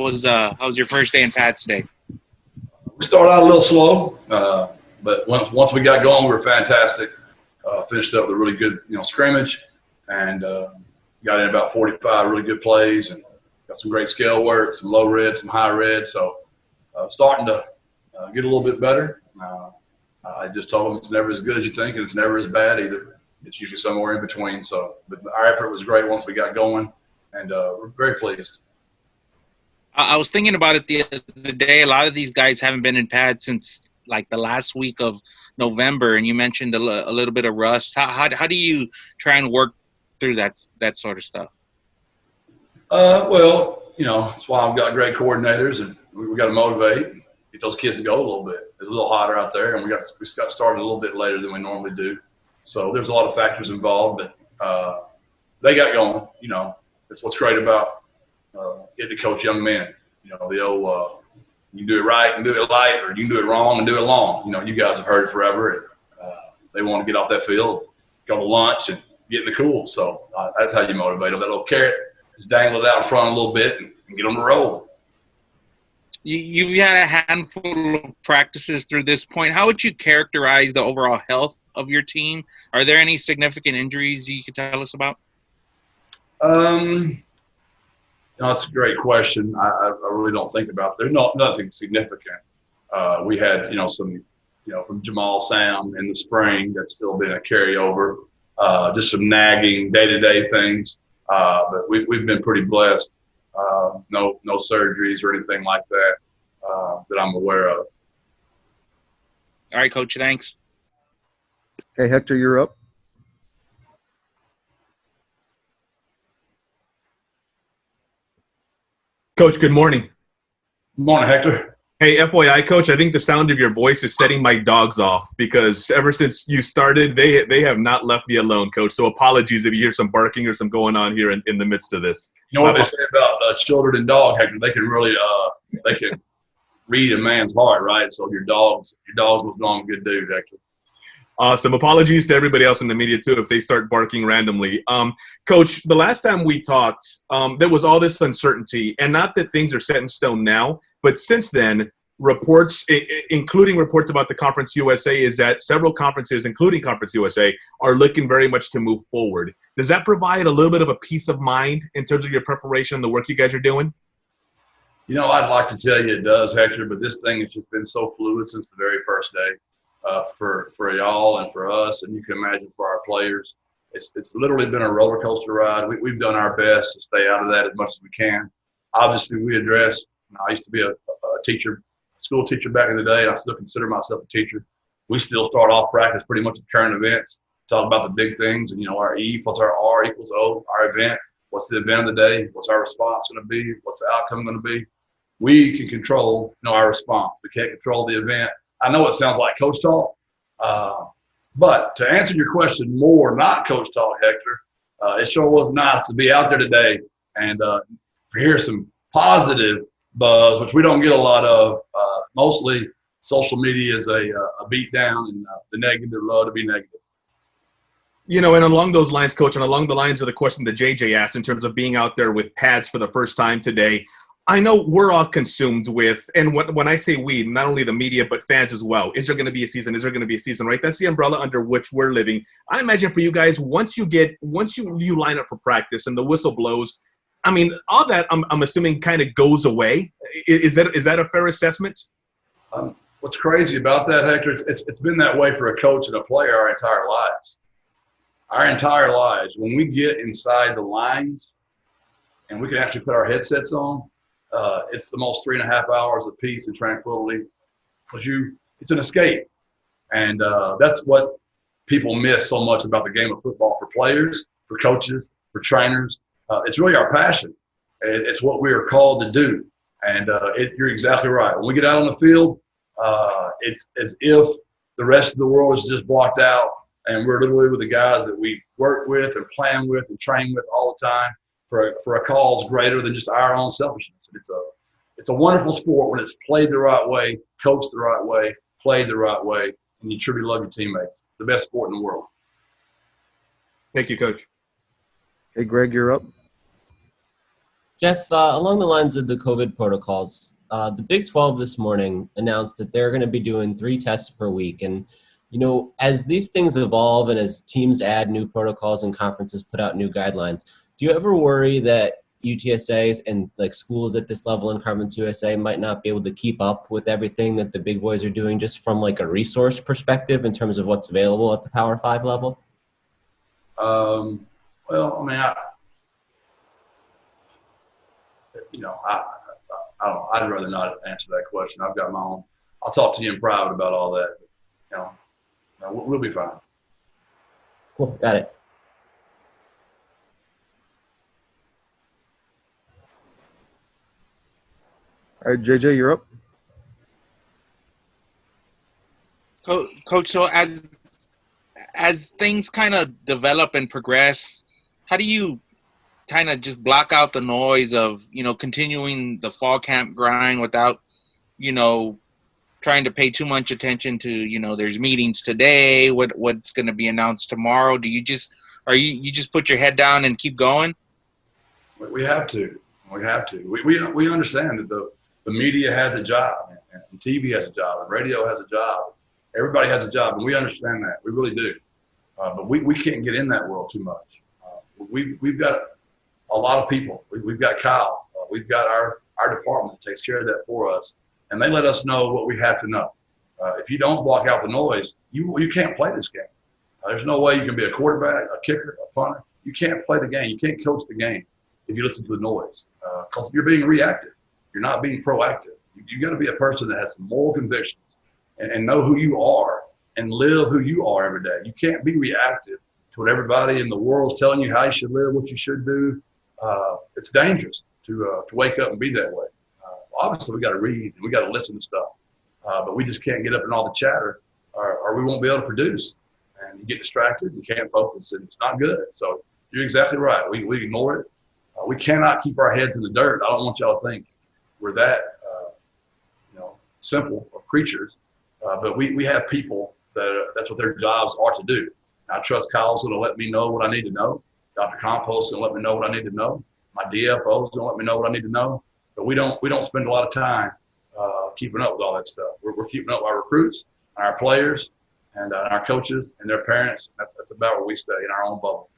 was your first day in pads today? We started out a little slow, but once we got going, we were fantastic. Finished up with a really good scrimmage, and got in about 45 really good plays, and got some great scale work, some low red, some high red. So starting to get a little bit better. I just told them it's never as good as you think, and it's never as bad either. It's usually somewhere in between. So, but our effort was great once we got going, and we're very pleased. I was thinking about it the other day. A lot of these guys haven't been in pads since like the last week of November, and you mentioned a little bit of rust. How do you try and work through that sort of stuff? Well, that's why I've got great coordinators, and we got to motivate, get those kids to go a little bit. It's a little hotter out there, and we got started a little bit later than we normally do. So there's a lot of factors involved, but they got going. That's what's great about getting to coach young men. The old you can do it right and do it light, or you can do it wrong and do it long. You guys have heard it forever. And, they want to get off that field, go to lunch, and get in the cool. So that's how you motivate them. That little carrot, just dangle it out in front a little bit and get them to roll. You've had a handful of practices through this point. How would you characterize the overall health of your team? Are there any significant injuries you could tell us about? That's a great question. I really don't think about it. There's nothing significant. We had, some, from Jamal Sam in the spring that's still been a carryover. Just some nagging day-to-day things. But we've been pretty blessed. No surgeries or anything like that that I'm aware of. All right, Coach. Thanks. Okay, Hector, you're up. Coach, good morning. Good morning, Hector. Hey, FYI, Coach, I think the sound of your voice is setting my dogs off because ever since you started, they have not left me alone, Coach. So apologies if you hear some barking or some going on here in the midst of this. You know what they say about children and dog, Hector? They can really they can read a man's heart, right? So your dogs was on good dude, Hector. Awesome. Apologies to everybody else in the media, too, if they start barking randomly. Coach, the last time we talked, there was all this uncertainty, and not that things are set in stone now, but since then, reports, including reports about the Conference USA, is that several conferences, including Conference USA, are looking very much to move forward. Does that provide a little bit of a peace of mind in terms of your preparation and the work you guys are doing? I'd like to tell you it does, Hector, but this thing has just been so fluid since the very first day. For y'all and for us, and you can imagine for our players, it's literally been a roller coaster ride. We've done our best to stay out of that as much as we can. Obviously, we address. I used to be a school teacher back in the day, and I still consider myself a teacher. We still start off practice pretty much with current events, talk about the big things, and our E plus our R equals O, our event. What's the event of the day? What's our response going to be? What's the outcome going to be? We can control our response. We can't control the event. I know it sounds like coach talk, but to answer your question more, not coach talk, Hector, it sure was nice to be out there today and hear some positive buzz, which we don't get a lot of. Mostly social media is a beat down, and the negative love to be negative. And along those lines, Coach, and along the lines of the question that JJ asked in terms of being out there with pads for the first time today, I know we're all consumed with, and when I say we, not only the media, but fans as well. Is there going to be a season? Is there going to be a season, right? That's the umbrella under which we're living. I imagine for you guys, once you line up for practice and the whistle blows, I mean, all that I'm assuming kind of goes away. Is that a fair assessment? What's crazy about that, Hector, it's been that way for a coach and a player our entire lives. Our entire lives, when we get inside the lines and we can actually put our headsets on, it's the most 3.5 hours of peace and tranquility because it's an escape. And that's what people miss so much about the game of football for players, for coaches, for trainers. It's really our passion. It's what we are called to do. And you're exactly right. When we get out on the field, it's as if the rest of the world is just blocked out, and we're literally with the guys that we work with and plan with and train with all the time for a cause greater than just our own selfishness. It's a wonderful sport when it's played the right way, coached the right way, played the right way, and you truly love your teammates. The best sport in the world. Thank you, Coach. Hey, Greg, you're up. Jeff, along the lines of the COVID protocols, the Big 12 this morning announced that they're going to be doing 3 tests per week. And, as these things evolve and as teams add new protocols and conferences put out new guidelines, do you ever worry that UTSAs and like schools at this level in Conference USA might not be able to keep up with everything that the big boys are doing just from like a resource perspective in terms of what's available at the Power 5 level? Well, I mean, I don't know. I'd rather not answer that question. I've got my own. I'll talk to you in private about all that. We'll be fine. Cool. Got it. All right, JJ, you're up. Coach, so as things kind of develop and progress, how do you kind of just block out the noise of, continuing the fall camp grind without, trying to pay too much attention to, there's meetings today, what's going to be announced tomorrow? Do you just put your head down and keep going? We have to. We have to. We understand that the media has a job, and TV has a job, and radio has a job. Everybody has a job, and we understand that. We really do. But we can't get in that world too much. We've got a lot of people. We've got Kyle. We've got our department that takes care of that for us, and they let us know what we have to know. If you don't block out the noise, you can't play this game. There's no way you can be a quarterback, a kicker, a punter. You can't play the game. You can't coach the game if you listen to the noise, because you're being reactive. You're not being proactive. You got to be a person that has some moral convictions and know who you are and live who you are every day. You can't be reactive to what everybody in the world's telling you how you should live, what you should do. It's dangerous to wake up and be that way. Obviously, we got to read and we got to listen to stuff, but we just can't get up in all the chatter, or we won't be able to produce. And you get distracted, you can't focus, and it's not good. So you're exactly right. We ignore it. We cannot keep our heads in the dirt. I don't want y'all to think we're that simple of creatures, but we have people that's what their jobs are to do. I trust Kyle's going to let me know what I need to know. Dr. Compost going to let me know what I need to know. My DFO is going to let me know what I need to know. But we don't spend a lot of time keeping up with all that stuff. We're keeping up with our recruits, and our players, and our coaches and their parents. That's about where we stay in our own bubble.